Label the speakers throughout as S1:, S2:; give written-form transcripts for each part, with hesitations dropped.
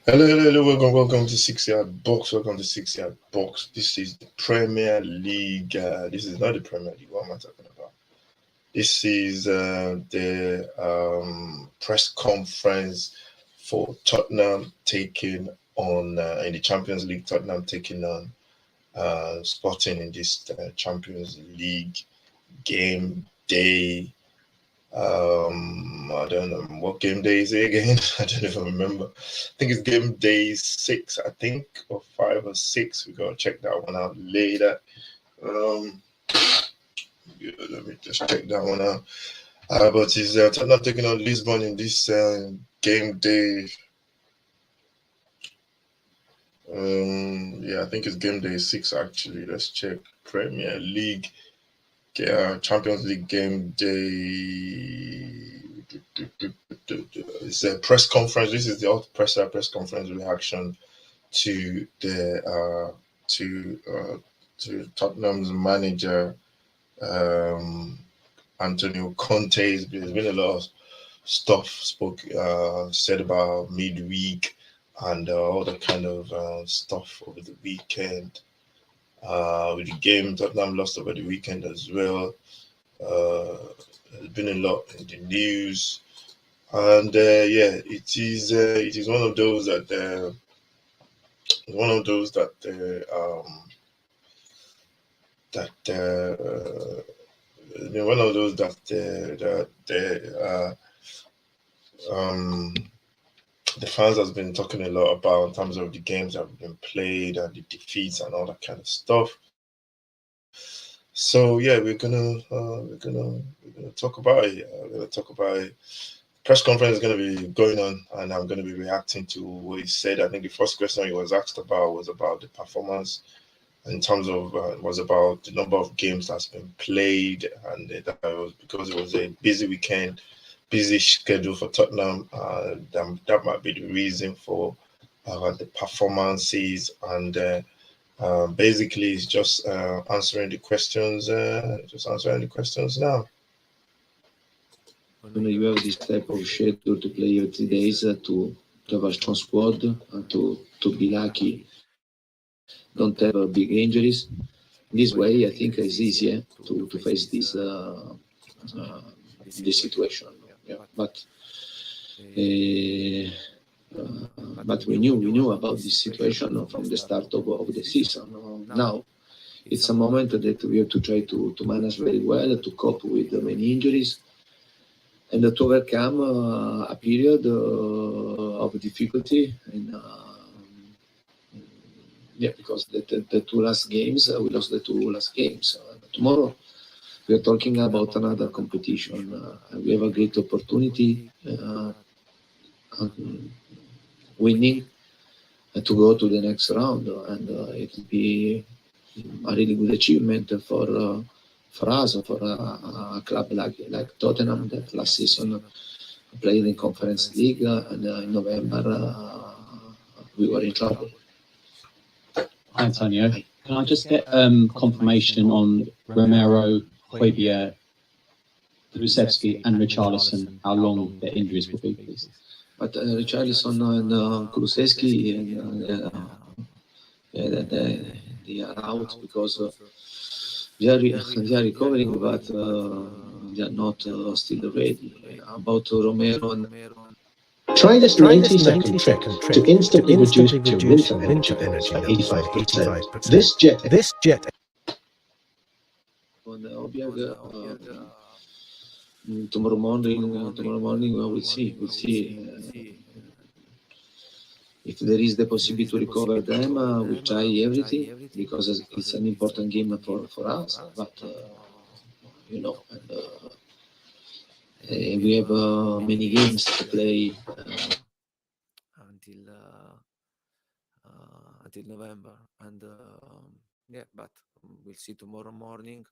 S1: Hello, hello, hello. Welcome to 6 Yard Box. Welcome to 6 Yard Box. This is the Premier League. This is not the Premier League. What am I talking about? This is the press conference for Tottenham taking on in the Champions League. Tottenham taking on Sporting in this Champions League game day. I don't know what game day is it again. I don't even remember. I think it's game day 6, I think, or 5 or 6. We gotta check that one out later. Um, yeah, let me just check that one out. But it's Tottenham taking on Lisbon in this game day. Yeah, I think it's game day 6 actually. Let's check Premier League. Champions League game day. It's a press conference. This is the press conference reaction to the to Tottenham's manager Antonio Conte. There's been a lot of stuff said about midweek and all that kind of stuff over the weekend. With the game, Tottenham lost over the weekend as well. There's been a lot in the news, and it is one of those that one of those um, the fans has been talking a lot about in terms of the games that have been played and the defeats and all that kind of stuff. So yeah, we're gonna talk about it. We're gonna talk about it. Press conference is going to be going on, and I'm going to be reacting to what he said. I think the first question he was asked about was about the performance in terms of was about the number of games that's been played, and that was because it was a busy weekend, busy schedule for Tottenham. That might be the reason for the performances, and basically, it's just answering the questions. Just answering the questions now.
S2: When you have this type of schedule to play every 3 days, to have a strong squad, to be lucky, don't have big injuries. This way, I think it's easier to face this situation. Yeah, but we knew about this situation from the start of the season. Now it's a moment that we have to try to manage very well, to cope with many injuries, and to overcome a period of difficulty. And because the two last games, we lost the two last games. Tomorrow, we are talking about another competition. We have a great opportunity winning to go to the next round, and it will be a really good achievement for us, for a club like Tottenham that last season played in Conference League, and in November we were in trouble.
S3: Antonio, can I just get confirmation on Romero, Højbjerg, Kulusevski and Richarlison, how long their injuries will be, please?
S2: But Richarlison and Kulusevski, they are out because they are recovering, but they are not still ready. About Romero and
S4: Try this 90-second trick to instantly reduce your winter energy bills by 85%. This jet.
S2: Tomorrow morning, we'll see. If there is the possibility to recover them, we'll try everything because it's an important game for us. But we have many games to play until November, and but we'll see tomorrow morning,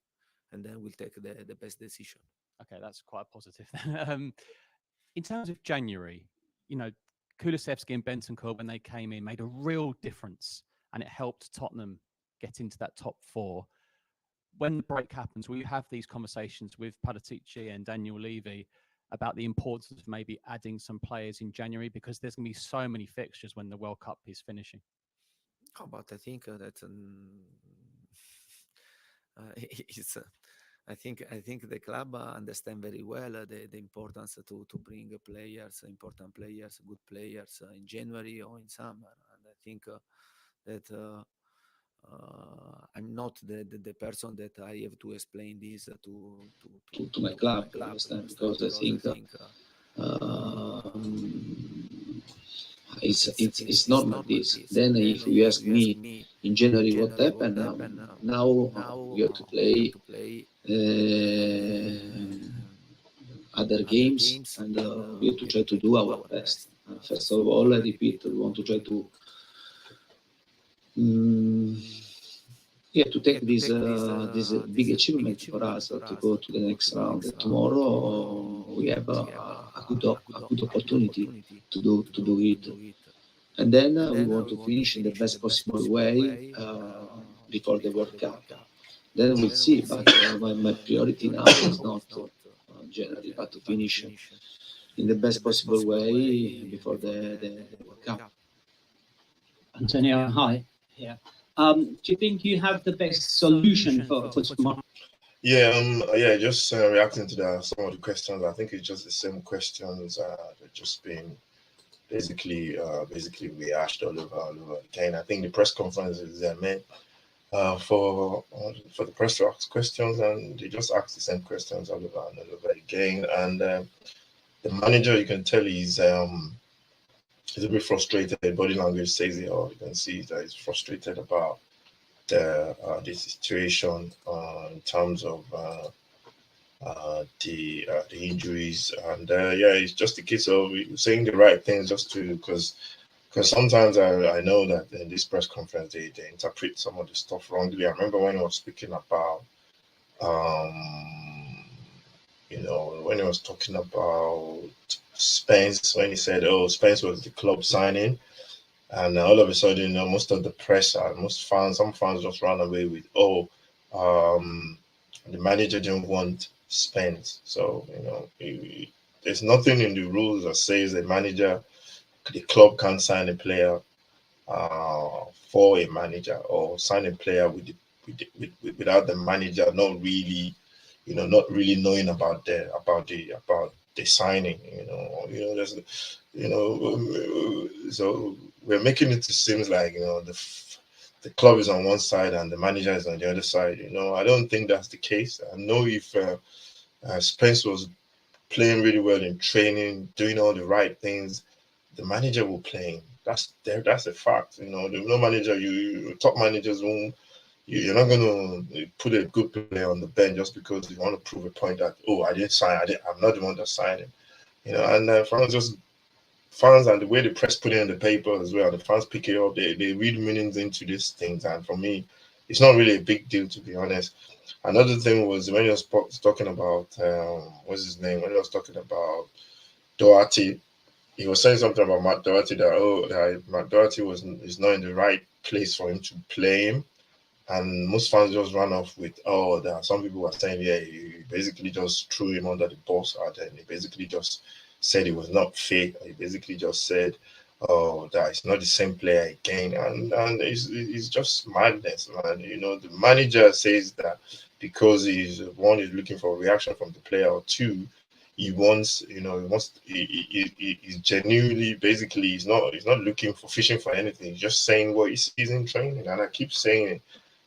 S2: and then we'll take the best decision.
S3: Okay, that's quite positive. In terms of January, Kulusevski and Bentancur, when they came in, made a real difference, and it helped Tottenham get into that top 4. When the break happens, will you have these conversations with Paratici and Daniel Levy about the importance of maybe adding some players in January, because there's going to be so many fixtures when the World Cup is finishing?
S2: Oh, but I think that it's. I think the club understand very well the importance to bring players, important players, good players in January or in summer. And I think that I'm not the person that I have to explain this
S4: to my club, you understand? Because I think it's normal this. Then if you ask me in January what happened, now we have to play other games, and we have to try to do our best. First of all, I repeat, we want to try to to take this big achievement for us to go to the next round. Tomorrow we have a good opportunity to do it, and then we want to finish in the best possible way before the World Cup. Then we'll see. But my priority now is not January, but to finish in the best possible way before the World Cup.
S5: Antonio, hi. Yeah. Do you think you have the best solution for tomorrow?
S1: Yeah, just reacting to some of the questions. I think it's just the same questions that just been basically rehashed all over again. I think the press conference is meant for the press to ask questions, and they just ask the same questions all over and all over again. And the manager, you can tell he's a bit frustrated. Body language says it all. You can see that he's frustrated about the situation in terms of the injuries, and it's just a case of saying the right things just to because sometimes I know that in this press conference they interpret some of the stuff wrongly. I remember when he was speaking about when he was talking about Spence, when he said, "Oh, Spence was the club signing," and all of a sudden, most of the press and some fans just ran away with, "Oh, the manager didn't want Spence." So there's nothing in the rules that says the club can't sign a player for a manager, or sign a player without the manager not really knowing about the signing. So we're making it seem like the club is on one side and the manager is on the other side. I don't think that's the case. I know if Spence was playing really well in training, doing all the right things, the manager will play him. That's a fact. No manager, top managers won't. You're not going to put a good player on the bench just because you want to prove a point that, oh, I didn't sign. I'm not the one that signed him. And fans and the way the press put it in the paper as well, the fans pick it up. They read meanings into these things, and for me, it's not really a big deal, to be honest. Another thing was when he was talking about what's his name? When he was talking about Doherty, he was saying something about Matt Doherty that Matt Doherty is not in the right place for him to play him. And most fans just ran off with, oh, there are some people who are saying, yeah, he basically just threw him under the bus, and then he basically just said it was not fit. He basically just said, oh, that it's not the same player again. And it's just madness, man. The manager says that because he's looking for a reaction from the player, or two, he's genuinely, basically, he's not looking for fishing for anything. He's just saying what he sees in training. And I keep saying it.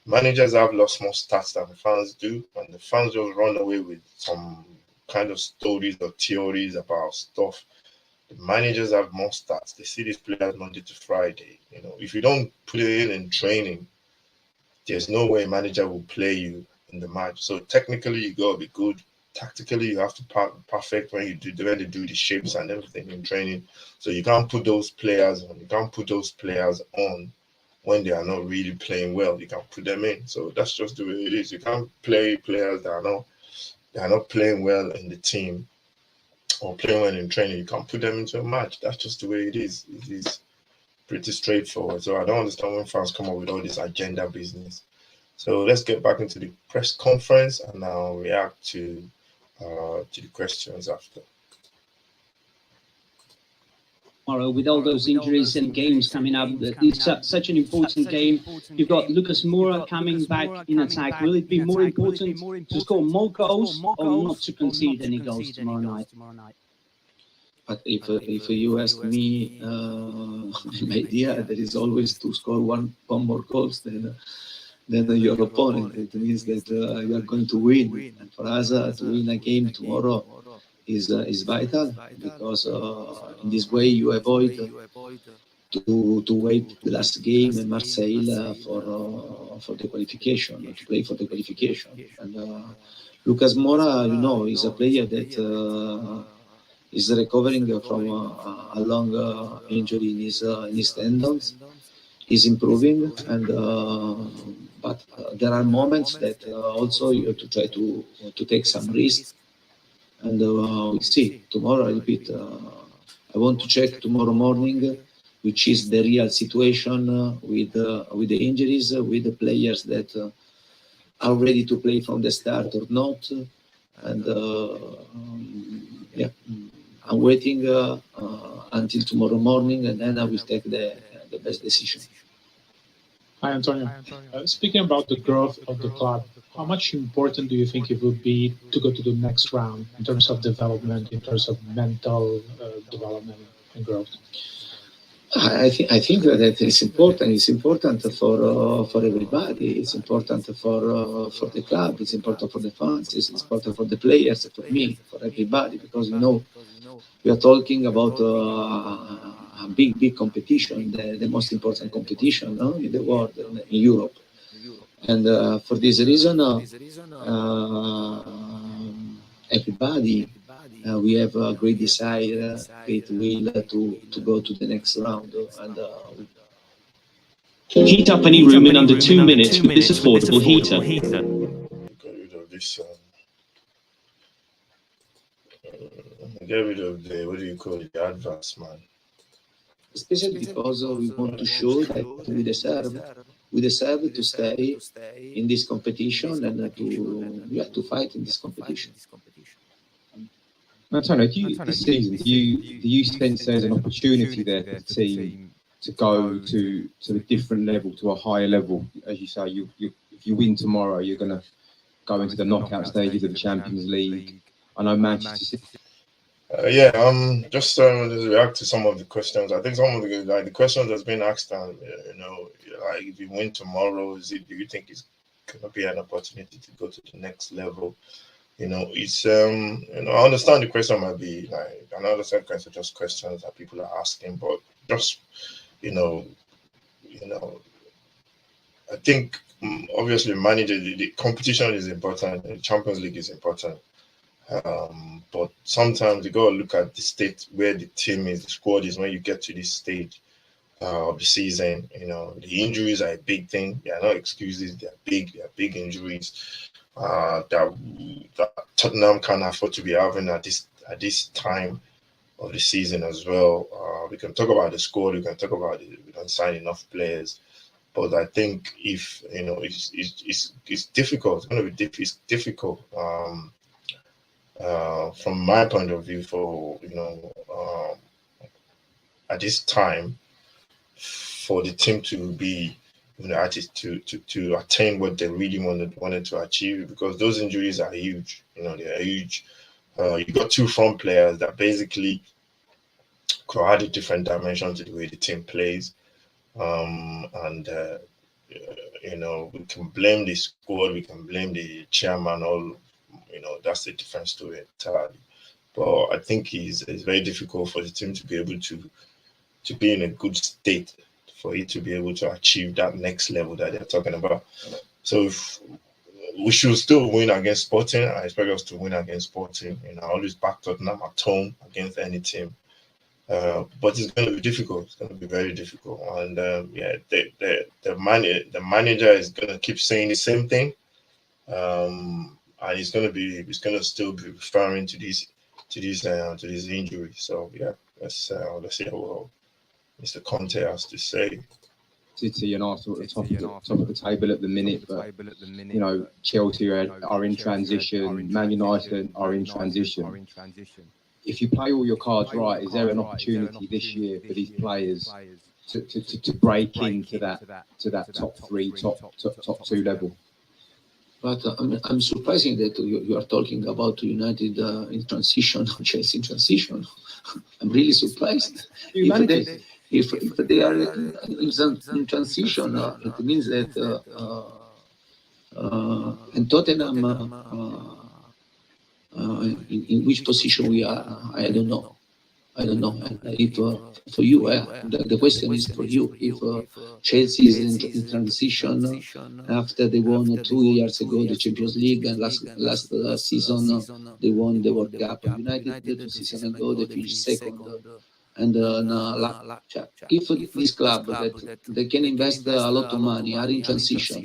S1: Managers have lost more stats than the fans do, and the fans just run away with some kind of stories or theories about stuff. The managers have more stats. They see these players Monday to Friday. If you don't put it in training, there's no way a manager will play you in the match. So technically, you gotta be good. Tactically, you have to perfect when they do the shapes and everything in training. So you can't put those players on. You can't put those players on when they are not really playing well. You can put them in. So that's just the way it is. You can't play players that are not playing well in the team or playing well in training. You can't put them into a match. That's just the way it is. It is pretty straightforward. So I don't understand when fans come up with all this agenda business. So let's get back into the press conference, and I'll react to the questions after.
S5: tomorrow with all those injuries and games coming up? It's such an important game. You've got Lucas Moura coming back in attack. Will it be more important to score more goals or not to concede any goals tomorrow night?
S2: But if you ask me, my idea, there is always to score one more goals than your opponent. It means that you are going to win. And for us, to win a game tomorrow is vital, because in this way you avoid to wait the last game in Marseille for the qualification, to play for the qualification. And Lucas Moura, is a player that is recovering from a long injury in his tendons. He's improving, and but there are moments that also you have to try to take some risk. And we'll see tomorrow. I repeat, I want to check tomorrow morning, which is the real situation with the injuries, with the players that are ready to play from the start or not. And yeah, I'm waiting until tomorrow morning, and then I will take the best decision.
S6: Hi, Antonio. Speaking about the growth of the club, how much important do you think it would be to go to the next round in terms of development, in terms of mental development and growth?
S2: I think that it's important. It's important for everybody. It's important for the club. It's important for the fans. It's important for the players, for me, for everybody. Because we are talking about a big competition, the most important competition in the world, in Europe. And for this reason, everybody, we have a great desire, great will to go to the next round. And
S5: heat up any room in under 2 minutes with this affordable heater.
S1: Get rid of this. Get rid of the, what do you call it, the adverts, man.
S2: Especially because we want to show that we deserve to stay in this competition and to fight in this competition.
S7: Antonio, this season, do you sense there's an opportunity there for the team to go to a different level, to a higher level? As you say, if you win tomorrow, you're going to go into the knockout stages of the Champions League. I know Manchester City.
S1: Just react to some of the questions. I think some of the questions that's been asked, like if you win tomorrow, do you think it's going to be an opportunity to go to the next level? It's I understand the question might be like another set of just questions that people are asking, but just I think obviously the competition is important, the Champions League is important. But sometimes you got to look at the state where the team is, the squad is when you get to this stage of the season. The injuries are a big thing. They are not excuses. They are big injuries that Tottenham can't afford to be having at this time of the season as well. We can talk about the squad. We can talk about we don't sign enough players. But I think if it's difficult. It's going to be difficult. From my point of view, for at this time, for the team to be to attain what they really wanted to achieve, because those injuries are huge. They are huge. You got two front players that basically could add a different dimension to the way the team plays, and we can blame the squad, we can blame the chairman, all. That's a different story entirely. But I think it's very difficult for the team to be able to be in a good state for it to be able to achieve that next level that they're talking about. So if we should still win against Sporting, I expect us to win against Sporting. I always back Tottenham at home against any team. But it's going to be difficult. It's going to be very difficult. And the manager is going to keep saying the same thing. And he's going to still be referring to these injuries. So yeah, let's see what Mr. Conte has to say.
S7: City and Arsenal at the top of the table at the minute, but Chelsea are in transition. Man United are in transition. if you play all your cards right, is there an opportunity this year for these players to break into that top three, top two level?
S2: But I'm surprising that you are talking about United in transition, Chelsea in transition. I'm really surprised. If they are in transition, it means that in Tottenham, in which position we are, I don't know. I don't know. If for you, the question is for you. If Chelsea is in transition after they won 2 years ago the Champions League, and last season they won the World Cup. United 2 seasons ago they finished second. And if this club that they can invest a lot of money are in transition,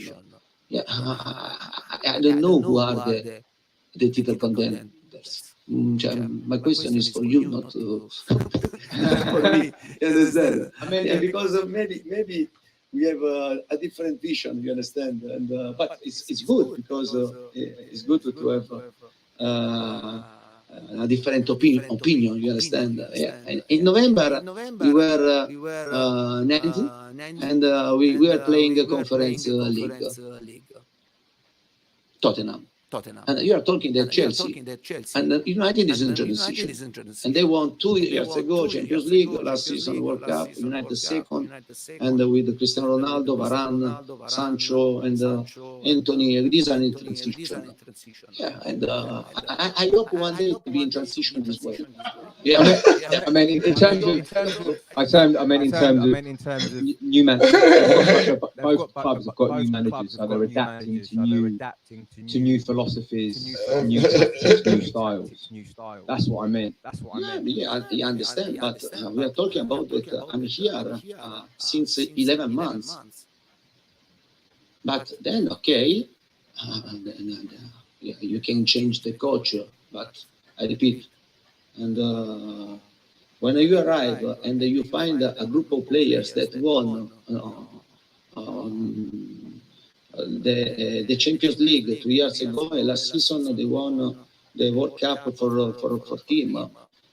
S2: yeah, I don't know who are the title contenders. My question is for you, not for me. You understand? I mean, because maybe we have a different vision. You understand? And but it's good because it's good to have a different opinion. You understand? Yeah. And in November we were 19, and we were playing a conference league. Tottenham. And you are talking that Chelsea and United is in transition, and they won 2 years ago Champions League, last season World Cup. United second, and with Cristiano Ronaldo, Varane, Sancho, and Anthony. These are in transition. Yeah, and I hope one day to be in transition this way. Yeah,
S7: I mean, in terms of new managers, both clubs have got new managers, so they're adapting to new philosophies, new tactics, new styles. That's what I meant.
S2: Yeah, I understand, but we are talking about that. I'm here since 11 months, but then okay, yeah, you can change the coach, but I repeat, and when you arrive and you find a group of players that won the Champions League 2 years ago, and last season they won the World Cup for team,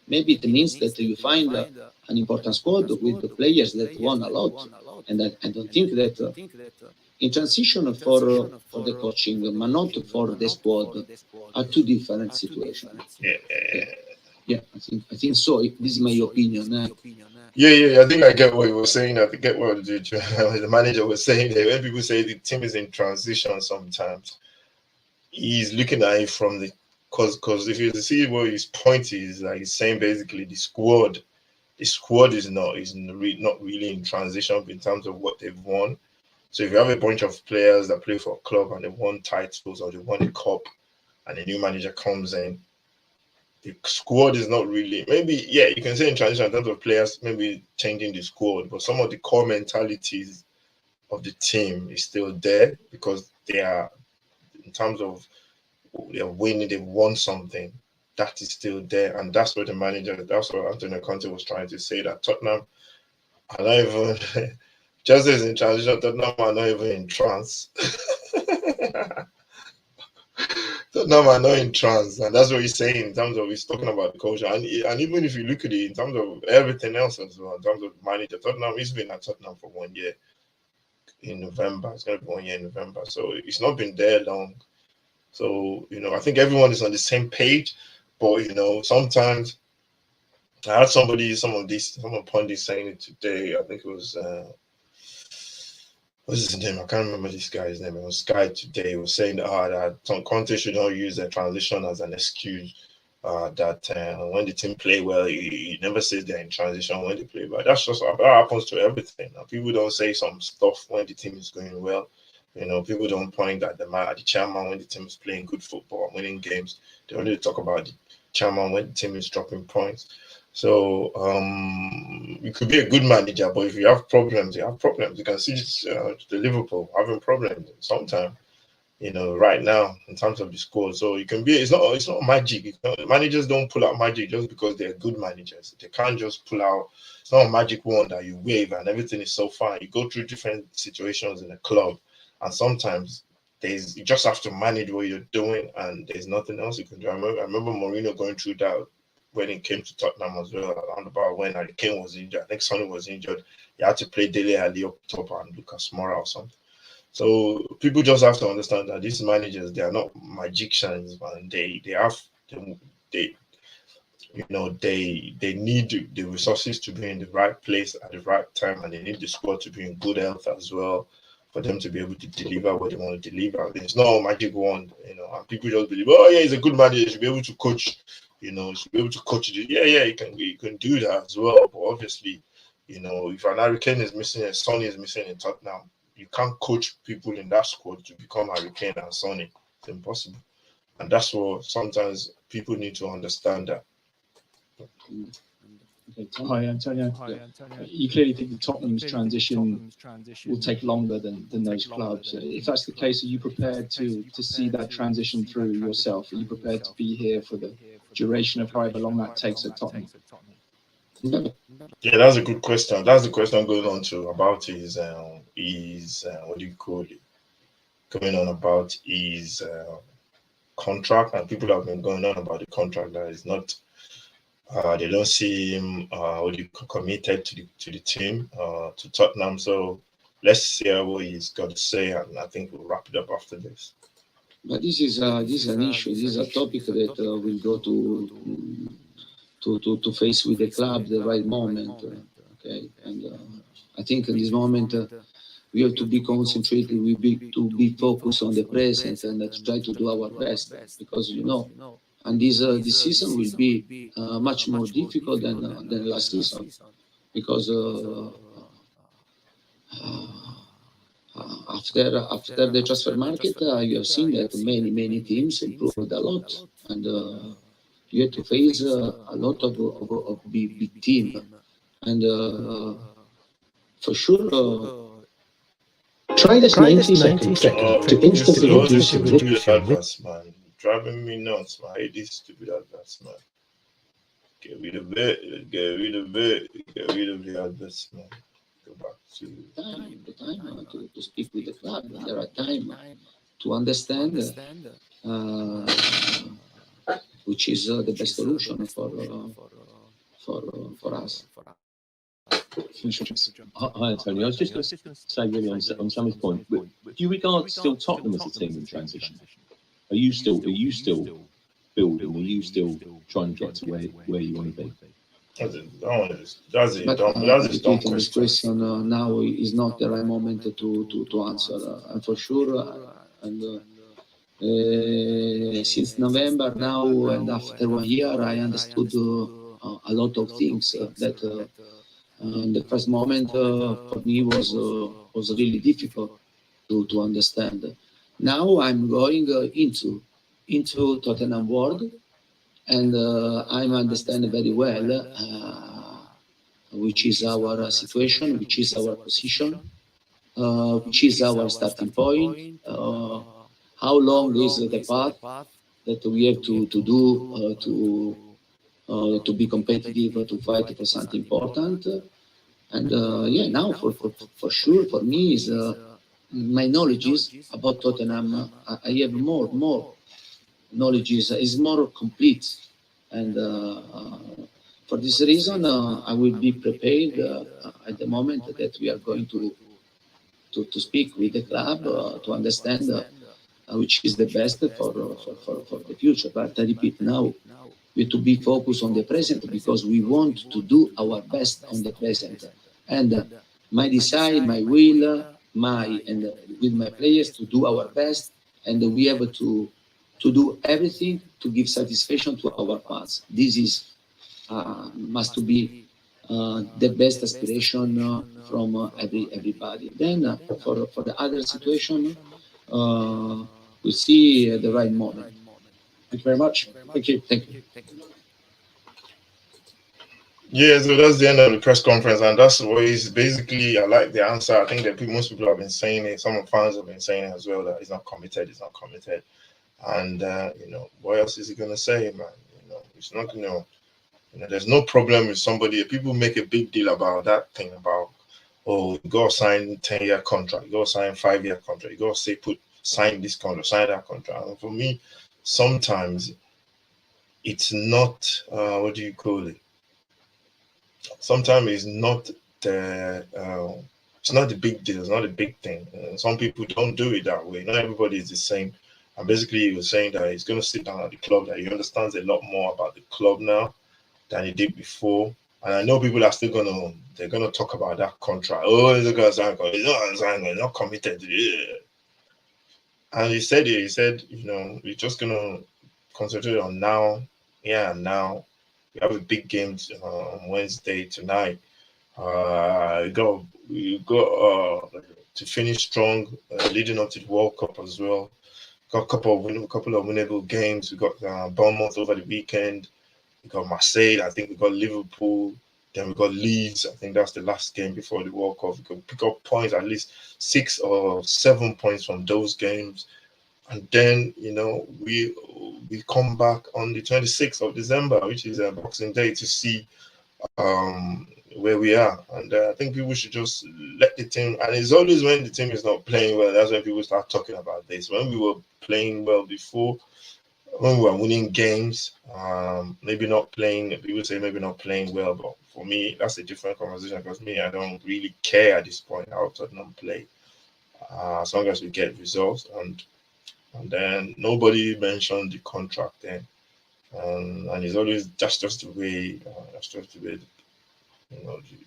S2: maybe it means that you find an important squad with the players that won a lot, and I don't think that in transition for the coaching, but not for the squad, are two different situations. Yeah, I think so. This is my opinion.
S1: Yeah. I think I get what you were saying. I get what the manager was saying there. When people say the team is in transition, sometimes he's looking at it from the because if you see what his point is, like he's saying basically the squad is not really in transition in terms of what they've won. So if you have a bunch of players that play for a club and they won titles or they won a cup, and a new manager comes in, the squad is not really, maybe, yeah, you can say in transition in terms of players, maybe changing the squad, but some of the core mentalities of the team is still there because they are, in terms of they're winning, they've won something, that is still there. And that's what that's what Antonio Conte was trying to say, that Tottenham are not even, just as in transition, Tottenham are not even in trance. Tottenham are not in trance, and that's what he's saying in terms of he's talking about the culture. And even if you look at it in terms of everything else as well, in terms of manager, Tottenham, he's been at Tottenham for 1 year in November. It's going to be 1 year in November, so it's not been there long. So I think everyone is on the same page, but sometimes I had someone pundit saying it today. I think it was. What's his name? I can't remember this guy's name. It was Sky today. He was saying that Conte should not use the transition as an excuse. That when the team play well, he never says they're in transition when they play bad. That's just that happens to everything. Now, people don't say some stuff when the team is going well. People don't point at the chairman when the team is playing good football, winning games. They only talk about the chairman when the team is dropping points. So you could be a good manager, but if you have problems, you have problems. You can see the Liverpool having problems sometimes, right now in terms of the score. So you can be. It's not magic. Managers don't pull out magic just because they're good managers. They can't just pull out. It's not a magic wand that you wave and everything is so fine. You go through different situations in a club, and sometimes you just have to manage what you're doing, and there's nothing else you can do. I remember Mourinho going through that when it came to Tottenham as well. Around about when Harry Kane was injured, I think Sonny was injured. He had to play Dele Alli up top and Lucas Moura or something. So people just have to understand that these managers, they are not magicians, man. They need the resources to be in the right place at the right time, and they need the squad to be in good health as well for them to be able to deliver what they want to deliver. It's not a magic wand, and people just believe, oh yeah, he's a good manager, he should be able to coach, he should be able to coach it. Yeah, he can do that as well. But obviously, if an Harry Kane is missing and Sonny is missing in Tottenham, you can't coach people in that squad to become Harry Kane and Sonny. It's impossible. And that's what sometimes people need to understand that.
S4: Okay, hi, Antonio. You clearly think the Tottenham's transition will take longer than those clubs. If that's the case, are you prepared to see that transition through yourself? Are you prepared to be here for the duration of however long that takes at Tottenham?
S1: Yeah, that's a good question. That's the question I'm going on to about his what do you call it? Going on about his contract, and people have been going on about the contract that is not. They don't see him committed to the team, to Tottenham. So let's see what he's got to say, and I think we'll wrap it up after this.
S2: But this is an issue. This is a topic that we'll go to face with the club the right moment. Okay, and I think in this moment we have to be concentrated. To be focused on the present and to try to do our best, because and this season will be much more difficult than last season, because after the transfer market, you have seen that many teams improved a lot, and you have to face a lot of big team, and for sure.
S4: Try this 90 seconds to instantly reduce your
S1: adverts, man. Driving me nuts, man. I hate these stupid adverts, man. Get rid of it. Get rid of it. Get rid of the adverts, man. Go back to
S2: the time to speak with the club. There are time to understand which is the best solution for us.
S8: Hi, Antonio. I was just going to say, really, on Sammy's point, do you regard still Tottenham as a team in transition? Are you still building? Are you still trying to get to where you want to be?
S1: That's a dumb
S2: question. Now is not the right moment to answer, and for sure. And since November now, and after 1 year, I understood a lot of things that. The first moment for me was really difficult to understand. Now I'm going into Tottenham world, and I'm understanding very well which is our situation, which is our position, which is our starting point, how long is the path that we have to do to be competitive, to fight for something important. And now for sure, for me is my knowledge about Tottenham. I have more knowledge is more complete, and for this reason, I will be prepared at the moment that we are going to speak with the club to understand which is the best for the future. But I repeat now. We have to be focused on the present, because we want to do our best on the present. And my desire, my will, and with my players to do our best, and we have to do everything to give satisfaction to our fans. This is must be the best aspiration from everybody. Then for the other situation, we see the right moment.
S4: Thank you very much. Thank you.
S1: Yeah, so that's the end of the press conference, and that's what is basically. I like the answer. I think that most people have been saying it. Some of fans have been saying it as well, that he's not committed. And what else is he gonna say, man? It's not gonna. There's no problem with somebody. People make a big deal about that thing about, oh, you go sign 10-year contract, you go sign 5-year contract, you go sign this contract, sign that contract. And for me, sometimes it's not what do you call it? Sometimes it's not the big deal. It's not a big thing. Some people don't do it that way. Not everybody is the same. And basically, he was saying that he's going to sit down at the club. That he understands a lot more about the club now than he did before. And I know people are still they're gonna talk about that contract. Oh, he's gonna sign. He's not committed. Yeah. And he said, we're just gonna concentrate on now. Yeah, now we have a big game on Wednesday tonight. We got to finish strong, leading up to the World Cup as well. Got a couple of winnable games. We got Bournemouth over the weekend. We got Marseille. I think we got Liverpool. Then we got Leeds. I think that's the last game before the World Cup. We could pick up points, at least 6 or 7 points from those games. And then, we come back on the 26th of December, which is a Boxing Day, to see where we are. And I think people should just let the team, and it's always when the team is not playing well, that's when people start talking about this. When we were playing well before, when we were winning games, maybe not playing, people say maybe not playing well, but for me, that's a different conversation, because me, I don't really care at this point how Tottenham play, as long as we get results. And then nobody mentioned the contract then. And it's always just the way, the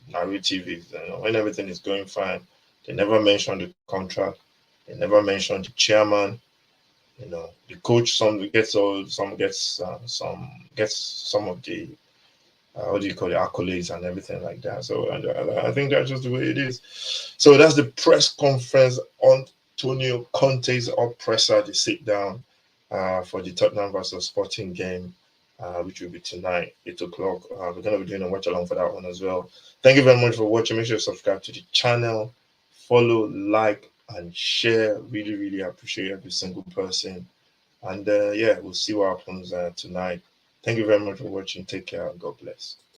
S1: narrative is. When everything is going fine, they never mention the contract. They never mention the chairman. The coach. Some gets some of the what do you call it, accolades and everything like that. So and I think that's just the way it is. So that's the press conference on Antonio Conte's up presser, the sit down for the Tottenham versus Sporting game, which will be tonight, 8 o'clock. We're going to be doing a watch along for that one as well. Thank you very much for watching. Make sure you subscribe to the channel, follow, like, and share. Really, really appreciate every single person. And we'll see what happens tonight. Thank you very much for watching. Take care and God bless.